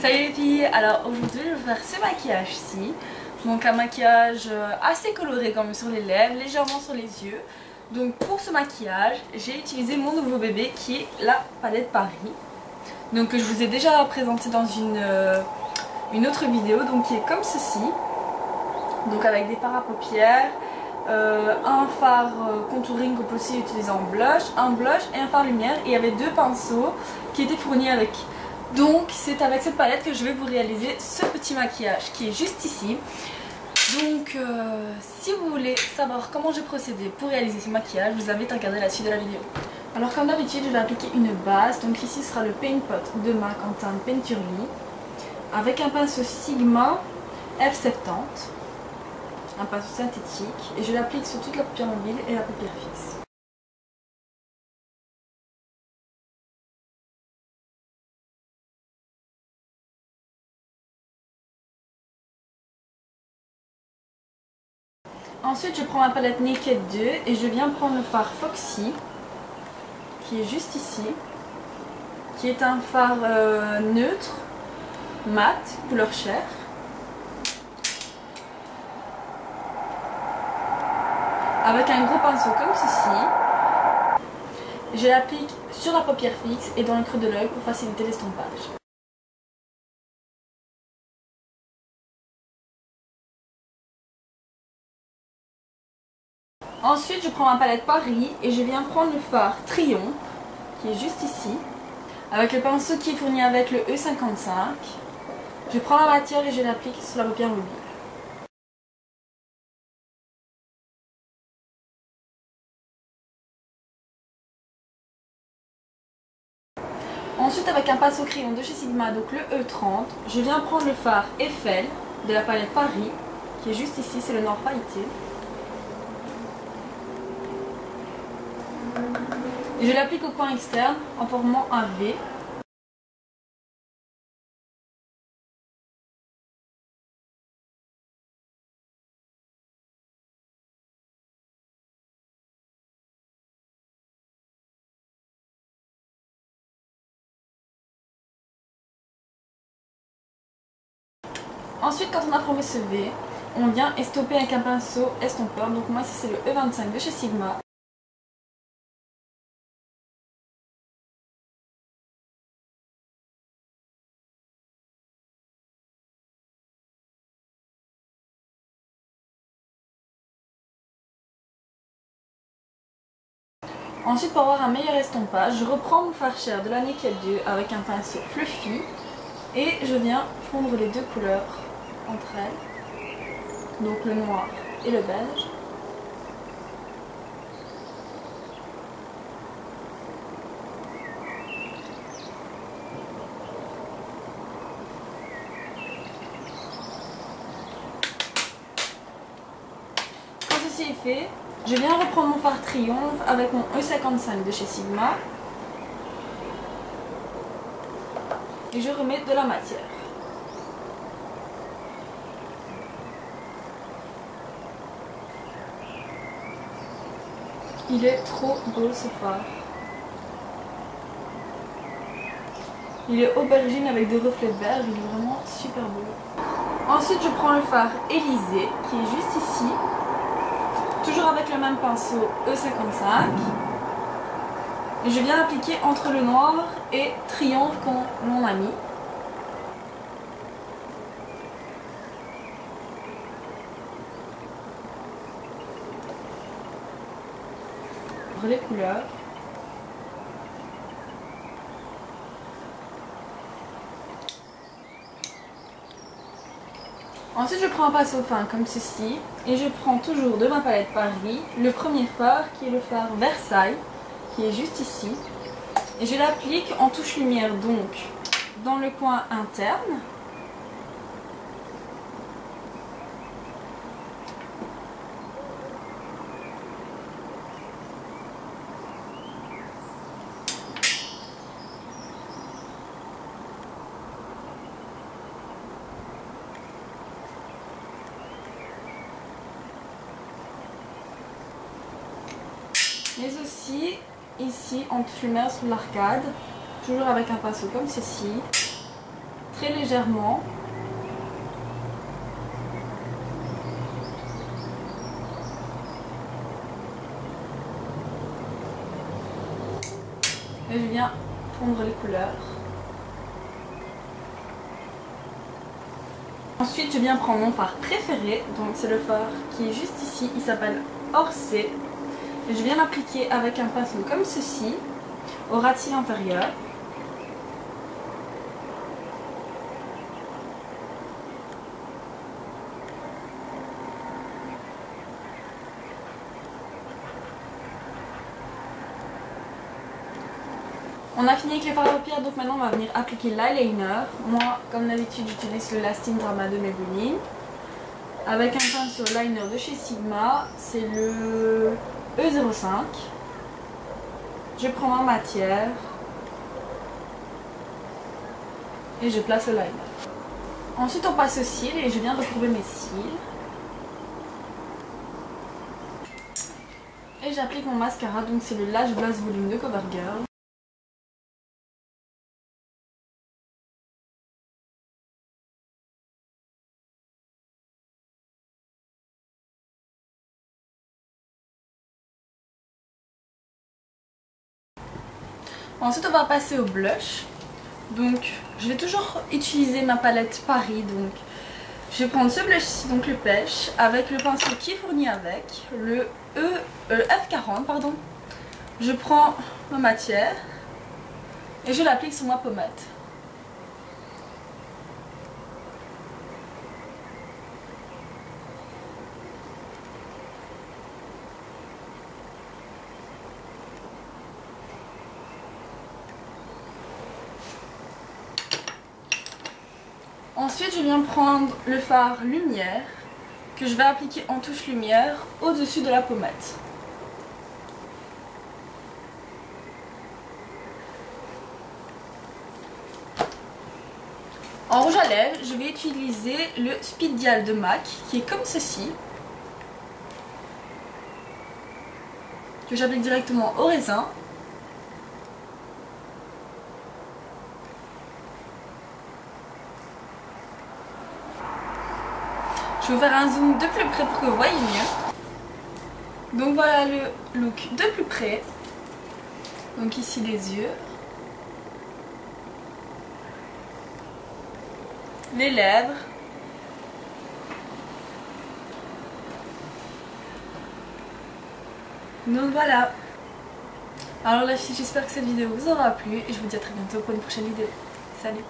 Salut les filles, alors aujourd'hui je vais faire ce maquillage-ci. Donc un maquillage assez coloré quand même sur les lèvres, légèrement sur les yeux. Donc pour ce maquillage, j'ai utilisé mon nouveau bébé qui est la palette Paris. Donc que je vous ai déjà présenté dans une autre vidéo, donc qui est comme ceci. Donc avec des fards à paupières, un fard contouring qu'on peut aussi utiliser en blush, un blush et un fard lumière. Et il y avait deux pinceaux qui étaient fournis avec. Donc c'est avec cette palette que je vais vous réaliser ce petit maquillage qui est juste ici. Donc si vous voulez savoir comment j'ai procédé pour réaliser ce maquillage, je vous invite à regarder la suite de la vidéo. Alors comme d'habitude je vais appliquer une base, donc ici sera le Paint Pot de MAC en teinte Painterly avec un pinceau Sigma F70, un pinceau synthétique, et je l'applique sur toute la paupière mobile et la paupière fixe. Ensuite je prends ma palette Naked 2 et je viens prendre le fard Foxy qui est juste ici, qui est un fard neutre, mat, couleur chair. Avec un gros pinceau comme ceci. Je l'applique sur la paupière fixe et dans le creux de l'œil pour faciliter l'estompage. Ensuite je prends ma palette Paris et je viens prendre le fard Triomphe qui est juste ici, avec le pinceau qui est fourni avec le E55. Je prends la matière et je l'applique sur la paupière mobile. Ensuite avec un pinceau crayon de chez Sigma, donc le E30, je viens prendre le fard Eiffel de la palette Paris qui est juste ici, c'est le noir pailleté. Et je l'applique au coin externe en formant un V. Ensuite quand on a formé ce V, on vient estopper avec un pinceau estompeur. Donc moi ici c'est le E25 de chez Sigma. Ensuite pour avoir un meilleur estompage, je reprends mon fard chair de la Naked 2 avec un pinceau fluffy et je viens fondre les deux couleurs entre elles, donc le noir et le beige. Quand ceci est fait, je viens reprendre mon fard Triomphe avec mon E55 de chez Sigma et je remets de la matière. Il est trop beau ce fard. Il est aubergine avec des reflets verts, il est vraiment super beau. Ensuite je prends le fard Élysée qui est juste ici. Toujours avec le même pinceau E55 et je viens l'appliquer entre le noir et Triomphe qu'on a mis. Pour les couleurs. Ensuite je prends un pinceau fin comme ceci et je prends toujours de ma palette Paris le premier fard qui est le fard Versailles qui est juste ici et je l'applique en touche lumière, donc dans le coin interne . Mais aussi ici en touche lumière sur l'arcade, toujours avec un pinceau comme ceci. très légèrement. Et je viens fondre les couleurs. Ensuite, je viens prendre mon fard préféré, donc c'est le fard qui est juste ici, il s'appelle Orsay. Et je viens l'appliquer avec un pinceau comme ceci, au ras de cils inférieur. On a fini avec les fards à paupières, donc maintenant on va venir appliquer l'eyeliner. Moi, comme d'habitude, j'utilise le Lasting Drama de Maybelline. Avec un pinceau liner de chez Sigma, c'est le E05. Je prends ma matière et je place le liner. Ensuite, on passe aux cils et je viens recourber mes cils. Et j'applique mon mascara, donc c'est le Lash Blast Volume de CoverGirl. Ensuite on va passer au blush. Donc je vais toujours utiliser ma palette Paris. Donc je vais prendre ce blush ici, donc le Pêche, avec le pinceau qui est fourni avec, le F40 pardon. Je prends ma matière et je l'applique sur ma pommade. Ensuite, je viens prendre le fard lumière que je vais appliquer en touche lumière au-dessus de la pommade. En rouge à lèvres, je vais utiliser le Speed Dial de MAC qui est comme ceci, que j'applique directement au raisin. Je vais vous faire un zoom de plus près pour que vous voyez mieux. Donc voilà le look de plus près. Donc ici les yeux, les lèvres, donc voilà. Alors la fille, j'espère que cette vidéo vous aura plu et je vous dis à très bientôt pour une prochaine vidéo. Salut!